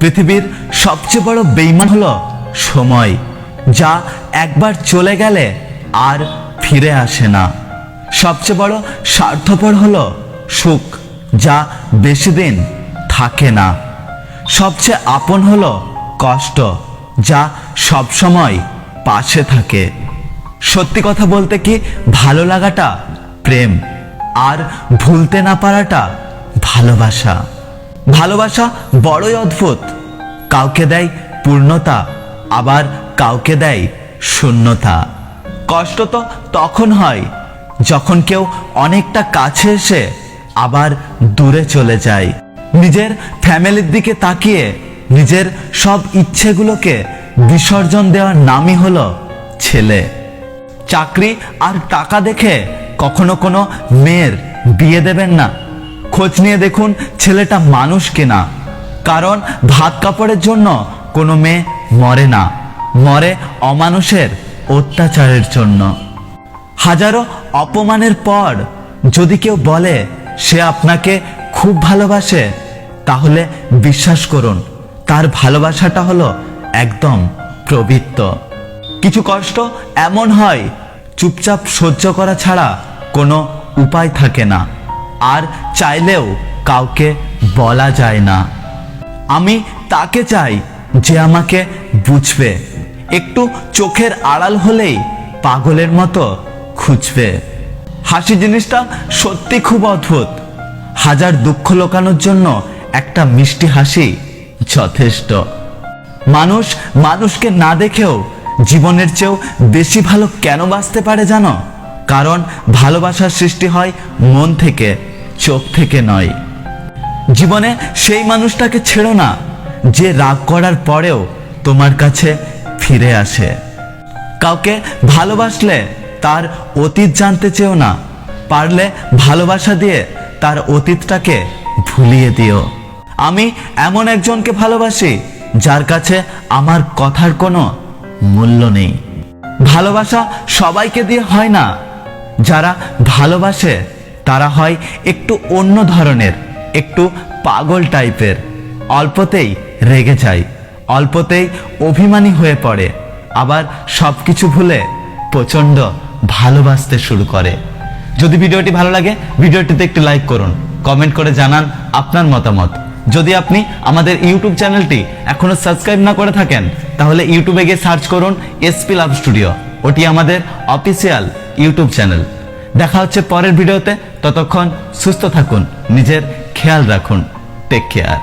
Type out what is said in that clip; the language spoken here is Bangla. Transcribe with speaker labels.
Speaker 1: পৃথিবীর সবচেয়ে বড় বেঈমান হলো সময়, যা একবার চলে গেলে আর ফিরে আসে না। সবচেয়ে বড় স্বার্থপর হলো সুখ, যা বেশি দিন থাকে না। সবচেয়ে আপন হলো কষ্ট, যা সবসময় পাশে থাকে। সত্যি কথা বলতে কি, ভালো লাগাটা প্রেম, আর ভুলতে না পারাটা ভালোবাসা। ভালোবাসা বড়ই অদ্ভুত, কাউকে দেয় পূর্ণতা, আবার কাউকে দেয় শূন্যতা। কষ্ট তো তখন হয় যখন কেউ অনেকটা কাছে এসে আবার দূরে চলে যায়। নিজের ফ্যামিলির দিকে তাকিয়ে নিজের সব ইচ্ছেগুলোকে বিসর্জন দেওয়ার নামই হলো ছেলে। চাকরি আর টাকা দেখে কখনো কোনো মেয়ের বিয়ে দেবেন না। খোঁজ নিয়ে দেখুন ছেলেটা মানুষ কিনা, কারণ ভাত কাপড়ের জন্য কোনো মেয়ে মরে না, মরে অমানুষের অত্যাচারের জন্য। হাজারো অপমানের পর যদি কেউ বলে সে আপনাকে খুব ভালোবাসে, তাহলে বিশ্বাস করুন তার ভালোবাসাটা হলো একদম পবিত্র। কিছু কষ্ট এমন হয় চুপচাপ সহ্য করা ছাড়া কোনো উপায় থাকে না, আর চাইলেও কাউকে বলা যায় না। আমি তাকে চাই যে আমাকে বুঝবে, একটু চোখের আড়াল হলেই পাগলের মতো খুঁজবে। হাসি জিনিসটা সত্যি খুব অদ্ভুত। হাজার দুঃখ লোকানোর জন্য একটা মিষ্টি হাসি যথেষ্ট। মানুষ মানুষকে না দেখেও জীবনের চেয়েও বেশি ভালো কেন বাঁচতে পারে জানো? কারণ ভালোবাসার সৃষ্টি হয় মন থেকে, চোখ থেকে নয়। জীবনে সেই মানুষটাকে ছেড়ো না যে রাগ করার পরেও তোমার কাছে ফিরে আসে। কাউকে ভালোবাসলে তার অতীত জানতে চেও না, পারলে ভালোবাসা দিয়ে তার অতীতটাকে ভুলিয়ে দিও। আমি এমন একজনকে ভালোবাসি যার কাছে আমার কথার কোনো মূল্য নেই। ভালোবাসা সবাইকে দিয়ে হয় না। যারা ভালোবাসে তারা হয় একটু অন্য ধরনের, একটু পাগল টাইপের। অল্পতেই রেগে যায়, অল্পতেই অভিমানী হয়ে পড়ে, আবার সবকিছু ভুলে প্রচণ্ড ভালোবাসতে শুরু করে। যদি ভিডিওটি ভালো লাগে ভিডিওটিতে একটি লাইক করুন, কমেন্ট করে জানান আপনার মতামত। যদি আপনি আমাদের ইউটিউব চ্যানেলটি এখনো সাবস্ক্রাইব না করে থাকেন, তাহলে ইউটিউবে গিয়ে সার্চ করুন এসপি লাভ স্টুডিও। ওটি আমাদের অফিসিয়াল ইউটিউব চ্যানেল। দেখা হচ্ছে পরের ভিডিওতে। ততক্ষণ সুস্থ থাকুন, নিজের খেয়াল রাখুন। Take care.